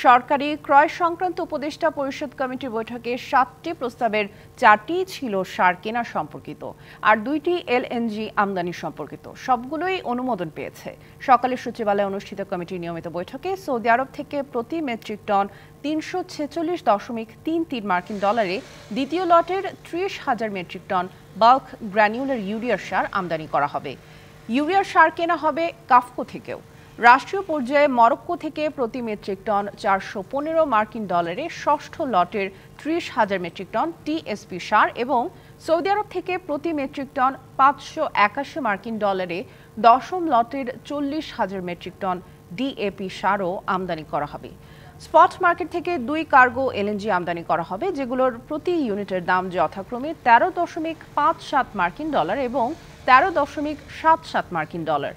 সরকারি ক্রয় সংক্রান্ত উপদেষ্টা পরিষদ কমিটির বৈঠকে 7টি প্রস্তাবের 4টি ছিল সার কেনা সম্পর্কিত আর 2টি এলএনজি আমদানি সম্পর্কিত। সবগুলোই অনুমোদন পেয়েছে। সকালে সচিবালয়ে অনুষ্ঠিত কমিটির নিয়মিত বৈঠকে সৌদি আরব থেকে প্রতি মেট্রিক টন 346.33 মার্কিন ডলারে দ্বিতীয় লটের 30,000 মেট্রিক টন বাল্ক গ্র্যানিউলার ইউরিয়ার সার আমদানি করা হবে। ইউরিয়ার সার কেনা হবে কাফকো থেকেও। রাষ্ট্রীয় পর্যায়ে মরক্কো থেকে প্রতি মেট্রিক টন 415 মার্কিন ডলারে ষষ্ঠ লটের 30,000 মেট্রিক টন টিএসপি সার এবং সৌদি আরব থেকে প্রতি মেট্রিক টন 581 মার্কিন ডলারে দশম লটের 40,000 মেট্রিক টন ডিএপি সারও আমদানি করা হবে। স্পট মার্কেট থেকে 2 কার্গো এলএনজি আমদানি করা হবে, যেগুলোর প্রতি ইউনিটের দাম যথাক্রমে 13.57 মার্কিন ডলার এবং 13.77 মার্কিন ডলার।